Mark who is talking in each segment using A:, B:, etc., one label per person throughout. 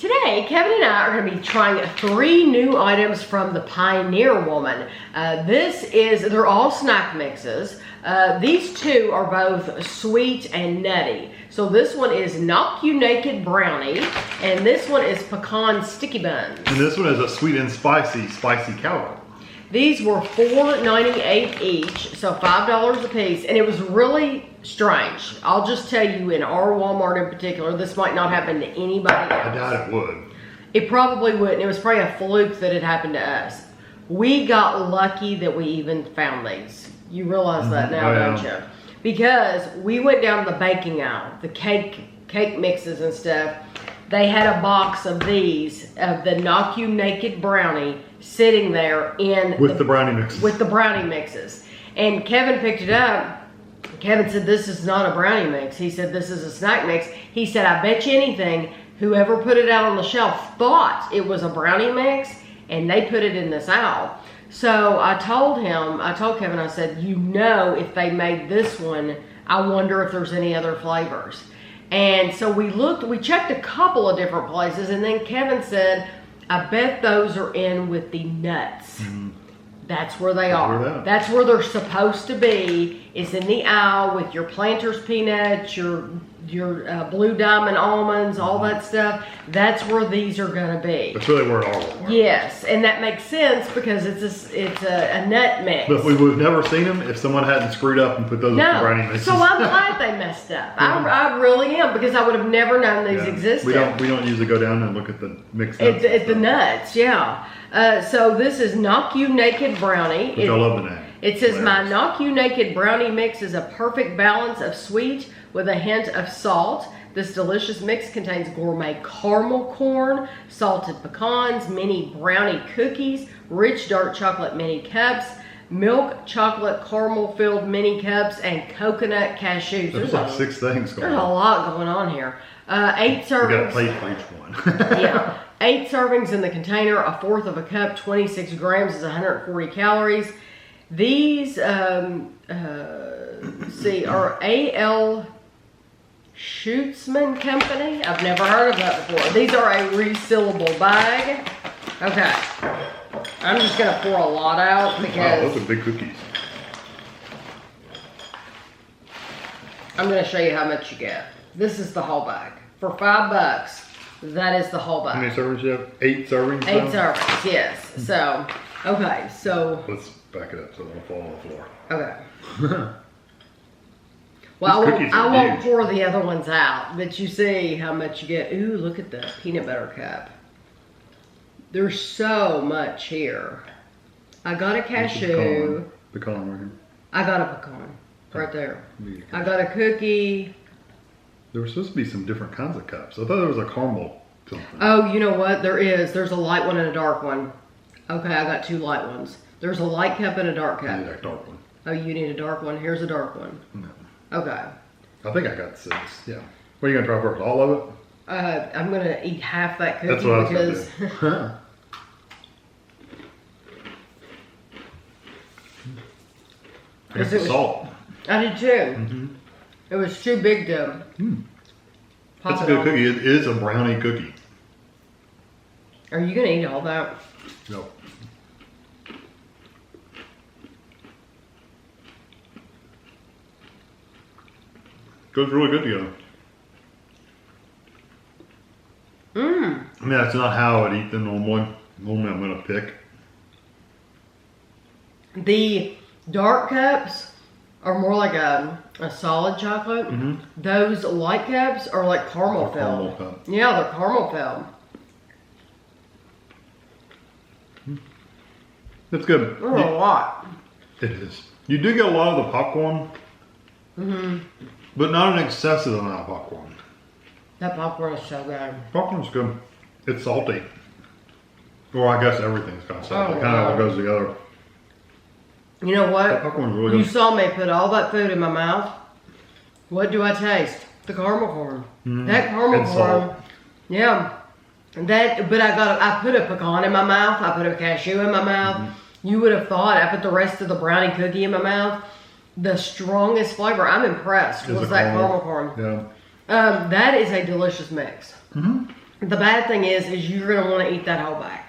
A: Today, Kevin and I are going to be trying 3 new items from the Pioneer Woman. They're all snack mixes. These 2 are both sweet and nutty. So this one is Knock You Naked Brownie, and this one is Pecan Sticky Buns.
B: And this one is a sweet and spicy Cowgirl.
A: These were $4.98 each, so $5 a piece, and it was really strange. I'll just tell you, in our Walmart in particular, this might not happen to anybody else.
B: I doubt it would.
A: It probably wouldn't. It was probably a fluke that it happened to us. We got lucky that we even found these. You realize that now, don't you? Because we went down the baking aisle, the cake mixes and stuff. They had a box of these, of the Knock You Naked Brownie, sitting there
B: with the brownie mixes.
A: With the brownie mixes. And Kevin picked it up. Kevin said, this is not a brownie mix. He said, this is a snack mix. He said, I bet you anything, whoever put it out on the shelf thought it was a brownie mix, and they put it in this aisle. So I told Kevin, I said, you know, if they made this one, I wonder if there's any other flavors. And so we checked a couple of different places, and then Kevin said, I bet those are in with the nuts. Mm-hmm. That's where they are. That's where they're supposed to be. It's in the aisle with your Planters peanuts, your Blue Diamond almonds, all that stuff. That's where these are going to be.
B: That's really where it all are.
A: Yes, and that makes sense because it's a nut mix.
B: But we would have never seen them if someone hadn't screwed up and put those in the brownie mixes.
A: So I'm glad they messed up. I really am, because I would have never known these existed.
B: We don't usually go down and look at the mixed
A: nuts. It's the nuts, yeah. So this is Knock You Naked Brownie.
B: I love the name.
A: It says, my Knock You Naked Brownie mix is a perfect balance of sweet with a hint of salt. This delicious mix contains gourmet caramel corn, salted pecans, mini brownie cookies, rich dark chocolate mini cups, milk chocolate caramel filled mini cups, and coconut cashews.
B: There's like 6 things going on.
A: There's a lot going on here. 8 servings.
B: We got a plate for each one.
A: Yeah. 8 servings in the container, 1/4 of a cup, 26 grams is 140 calories. These, are A.L. Schutesman Company. I've never heard of that before. These are a resealable bag. Okay. I'm just going to pour a lot out because...
B: Wow, those are big cookies.
A: I'm going to show you how much you get. This is the whole bag. For $5, that is the whole bag.
B: How many servings do you have? 8 servings?
A: 8 servings, yes. So, okay, so...
B: Let's back it up so it won't fall on the floor.
A: Okay. Well, I won't pour the other ones out, but you see how much you get. Ooh, look at the peanut butter cup. There's so much here. I got a cashew.
B: Pecan right here.
A: I got a pecan right there. I got a cookie.
B: There were supposed to be some different kinds of cups. I thought there was a caramel something.
A: Oh, you know what? There is. There's a light one and a dark one. Okay, I got 2 light ones. There's a light cup and a dark cup.
B: I need a dark one.
A: Oh, you need a dark one? Here's a dark one.
B: No.
A: Okay.
B: I think I got 6. Yeah. What are you going to try first? All of it?
A: I'm going to eat half that cookie.
B: That's what I was going to do. I got the salt.
A: I did too. Mm-hmm. It was too big to
B: That's a good cookie. It is a brownie cookie.
A: Are you going to eat all that?
B: No. Goes really good together.
A: Mmm.
B: I mean, that's not how I'd eat them normally. Normally I'm going to pick.
A: The dark cups are more like a solid chocolate. Mm-hmm. Those light cups are like caramel filled. Yeah, they're caramel filled.
B: That's good.
A: There's a lot.
B: It is. You do get a lot of the popcorn. Mm-hmm. But not an excessive amount of popcorn.
A: That popcorn is so good.
B: Popcorn's good. It's salty. Or I guess everything's kind of salty. Kind of all goes together.
A: You know what?
B: That popcorn's really good.
A: You saw me put all that food in my mouth. What do I taste? The caramel corn. Mm. That caramel corn. Salt. Yeah. But I put a pecan in my mouth. I put a cashew in my mouth. Mm-hmm. You would have thought I put the rest of the brownie cookie in my mouth. The strongest flavor, I'm impressed, was that caramel corn.
B: Yeah.
A: That is a delicious mix. Mm-hmm. The bad thing is you're going to want to eat that whole bag.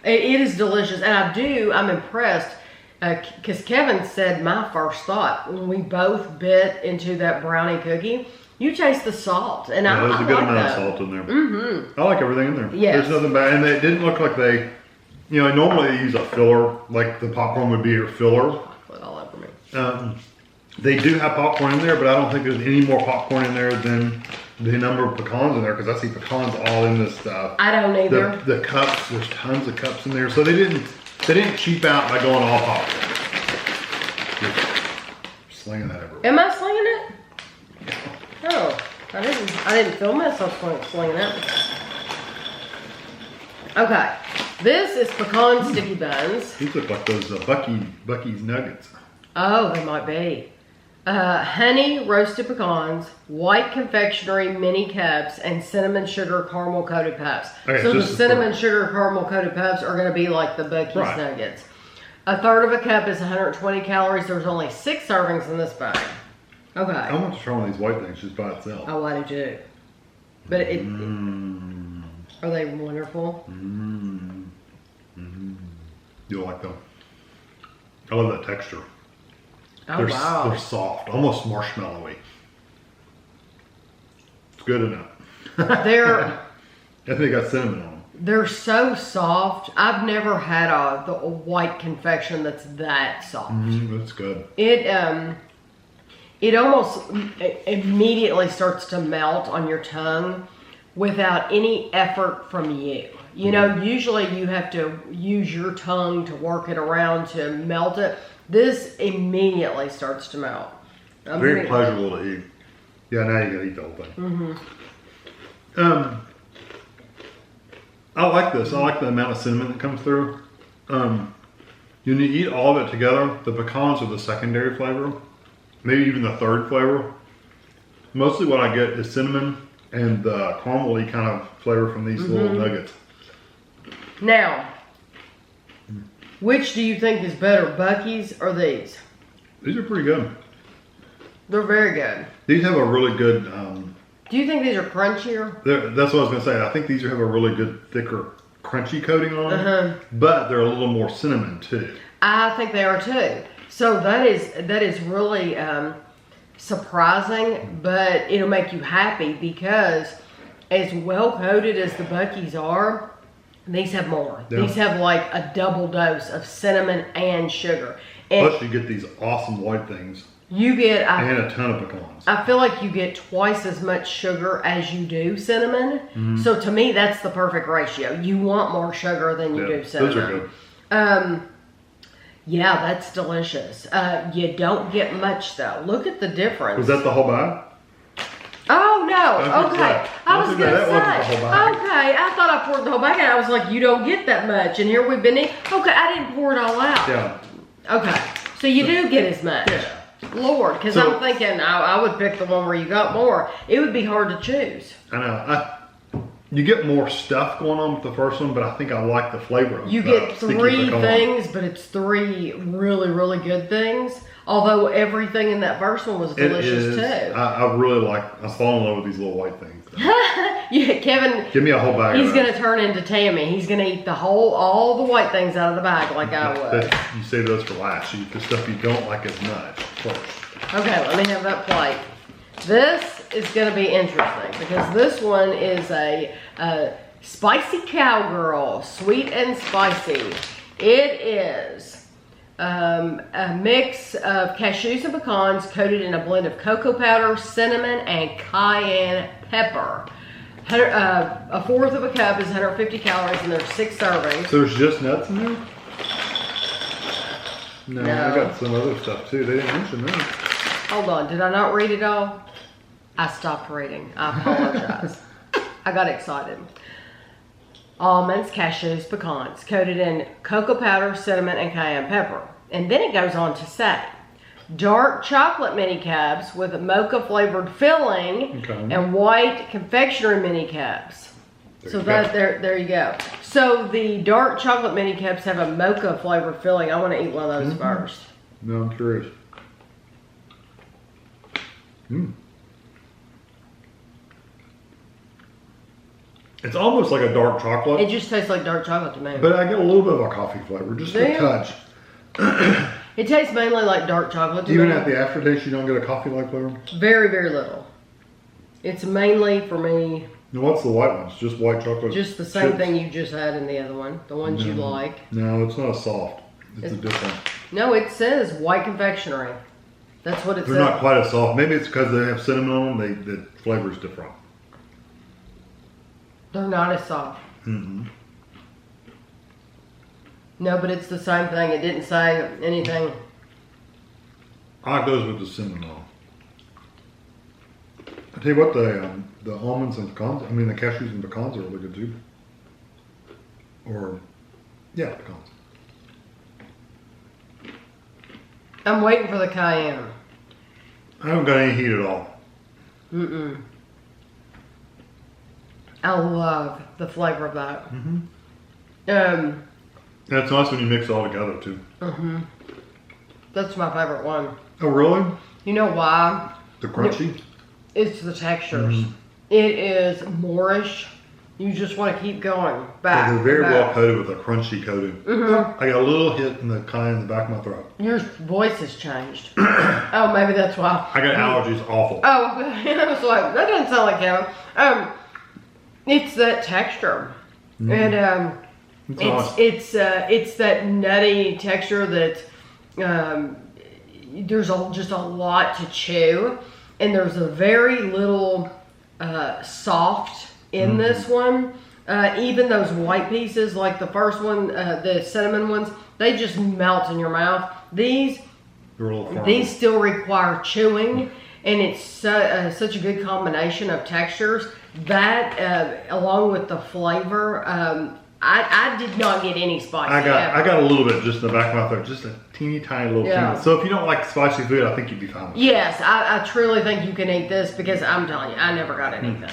A: It is delicious. And I'm impressed because Kevin said my first thought when we both bit into that brownie cookie, you taste the salt. And
B: yeah, there's a good
A: like
B: amount
A: that.
B: of salt in there. I like everything in there.
A: Yes.
B: There's nothing bad. And it didn't look like they, normally they use a filler, like the popcorn would be your filler.
A: Chocolate all over me.
B: They do have popcorn in there, but I don't think there's any more popcorn in there than the number of pecans in there, because I see pecans all in this stuff.
A: I don't either.
B: The cups, there's tons of cups in there. So they didn't cheap out by going all popcorn. Just slinging that everywhere.
A: Am I slinging it? Oh, I didn't film myself slinging it. Okay, this is pecan sticky buns.
B: These look like those Bucky's nuggets.
A: Oh, they might be. Honey roasted pecans, white confectionery mini cups, and cinnamon sugar caramel coated puffs.
B: Okay,
A: so the cinnamon sugar caramel coated puffs are going to be like the Bucky's nuggets. A third of a cup is 120 calories. There's only 6 servings in this bag. Okay.
B: I want to try one of these white things just by itself.
A: Oh, I do too. But are they wonderful?
B: You'll like them. I love that texture.
A: Oh, wow.
B: They're soft, almost marshmallowy. It's good enough.
A: I
B: think they got cinnamon on them.
A: They're so soft. I've never had the white confection that's that soft.
B: That's good.
A: It almost immediately starts to melt on your tongue without any effort from you. Usually you have to use your tongue to work it around to melt it. This immediately starts to melt.
B: Very pleasurable to eat. Yeah, now you gotta eat the whole thing. I like this. I like the amount of cinnamon that comes through. When you eat all of it together, the pecans are the secondary flavor. Maybe even the third flavor. Mostly what I get is cinnamon and the caramel-y kind of flavor from these little nuggets.
A: Now, which do you think is better, Bucky's or these?
B: These are pretty good.
A: They're very good.
B: These have a really good...
A: do you think these are crunchier?
B: That's what I was going to say. I think these have a really good, thicker, crunchy coating on them. But they're a little more cinnamon, too.
A: I think they are, too. So that is really surprising, but it'll make you happy because as well coated as the Bucky's are, these have more. Yeah. These have like a double dose of cinnamon and sugar. And
B: plus you get these awesome white things.
A: You get
B: and a ton of pecans.
A: I feel like you get twice as much sugar as you do cinnamon. So to me, that's the perfect ratio. You want more sugar than you do cinnamon.
B: Those are good.
A: Yeah, that's delicious. You don't get much though. Look at the difference.
B: Was that the whole bag?
A: Oh no! Okay, I was gonna say. Okay, I thought I poured the whole bag out. I was like, you don't get that much, and here we've been eating. Okay, I didn't pour it all out.
B: Yeah.
A: Okay, so you do get as much.
B: Yeah.
A: Lord, because I'm thinking I would pick the one where you got more. It would be hard to choose.
B: I know. You get more stuff going on with the first one, but I think I like the flavor of
A: You get 3 things, but it's 3 really, really good things. Although everything in that first one was delicious too.
B: I really like, I fall in love with these little white things.
A: Yeah, Kevin.
B: Give me a whole bag.
A: He's going to turn into Tammy. He's going to eat all the white things out of the bag like I would.
B: You save those for last. You eat the stuff you don't like as much first.
A: Okay, let me have that plate. This is going to be interesting because this one is a spicy cowgirl, sweet and spicy. It is a mix of cashews and pecans coated in a blend of cocoa powder, cinnamon, and cayenne pepper. A fourth of a cup is 150 calories and there's 6 servings.
B: So there's just nuts in there? No, I got some other stuff too. They didn't mention that.
A: Hold on, did I not read it all? I stopped reading. I apologize. I got excited. Almonds, cashews, pecans, coated in cocoa powder, cinnamon, and cayenne pepper. And then it goes on to say, dark chocolate mini cups with a mocha flavored filling and white confectionery mini cups. There you go. So the dark chocolate mini cups have a mocha flavored filling. I want to eat one of those first.
B: No, I'm curious. It's almost like a dark chocolate.
A: It just tastes like dark chocolate to me.
B: But I get a little bit of a coffee flavor, just a touch.
A: It tastes mainly like dark chocolate to
B: Even
A: me.
B: at the aftertaste, you don't get a coffee-like flavor?
A: Very, very little. It's mainly, for me...
B: Now what's the white ones? Just white chocolate
A: Just the same
B: chips?
A: thing you just had in the other one. The ones you like.
B: No, it's not a soft. It's a different.
A: No, it says white confectionery. That's what it says.
B: They're not quite as soft. Maybe it's because they have cinnamon on them. The flavor's different.
A: They're not as soft.
B: Mm-hmm.
A: No, but it's the same thing. It didn't say anything.
B: I like those with the cinnamon on. I tell you what, the almonds and pecans, I mean the cashews and pecans are really good too. Or, yeah, pecans.
A: I'm waiting for the cayenne.
B: I haven't got any heat at all.
A: Mm-mm. I love the flavor of that.
B: Mm-hmm. And it's nice when you mix it all together too.
A: Mm-hmm. That's my favorite one.
B: Oh, really?
A: You know why?
B: The crunchy?
A: It's the textures.
B: Mm-hmm.
A: It is Moorish. You just want to keep going back.
B: Yeah, they're very
A: back.
B: well coated with a crunchy coating.
A: Mm-hmm.
B: I got a little hit in the cayenne in the back of my throat.
A: Your voice has changed. Oh, maybe that's why.
B: I got allergies awful.
A: Oh, I was like, that doesn't sound like Kevin. It's that texture, and it's that nutty texture that there's just a lot to chew, and there's a very little soft in this one. Even those white pieces, like the first one, the cinnamon ones, they just melt in your mouth. These still require chewing, and it's such a good combination of textures. That, along with the flavor, I did not get any spicy.
B: I got a little bit just in the back of my throat, just a teeny tiny little thing. So if you don't like spicy food, I think you'd be fine with it.
A: Yes, I truly think you can eat this because I'm telling you, I never got anything.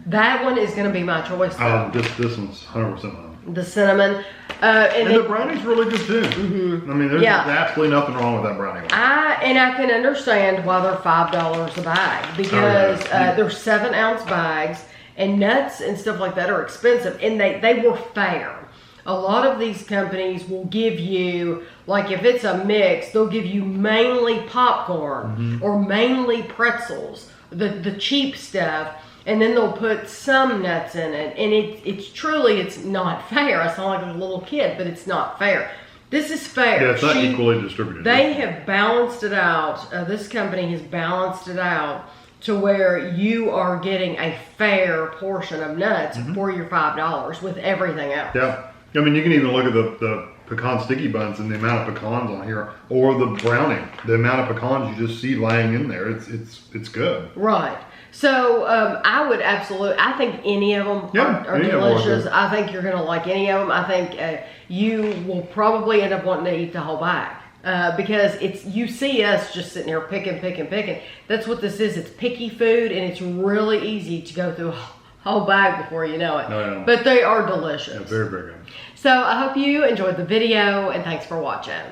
A: That one is going to be my choice.
B: This one's 100% mine.
A: The cinnamon.
B: And the brownie's really good too. Mm-hmm. I mean, there's absolutely nothing wrong with that brownie one.
A: I can understand why they're $5 a bag because they're 7-ounce bags, and nuts and stuff like that are expensive, and they were fair. A lot of these companies will give you, like if it's a mix, they'll give you mainly popcorn or mainly pretzels, the cheap stuff. And then they'll put some nuts in it, and it's not fair. I sound like a little kid, but it's not fair. This is fair.
B: Yeah, it's not equally distributed.
A: They have balanced it out. This company has balanced it out to where you are getting a fair portion of nuts for your $5 with everything else.
B: Yeah, I mean you can even look at the pecan sticky buns and the amount of pecans on here, or the brownie, the amount of pecans you just see laying in there. It's good.
A: Right. So I would I think any of them are delicious. I think you're going to like any of them. I think you will probably end up wanting to eat the whole bag because you see us just sitting here picking. That's what this is. It's picky food, and it's really easy to go through a whole bag before you know it.
B: Oh, yeah.
A: But they are delicious.
B: Yeah, very, very good.
A: So I hope you enjoyed the video, and thanks for watching.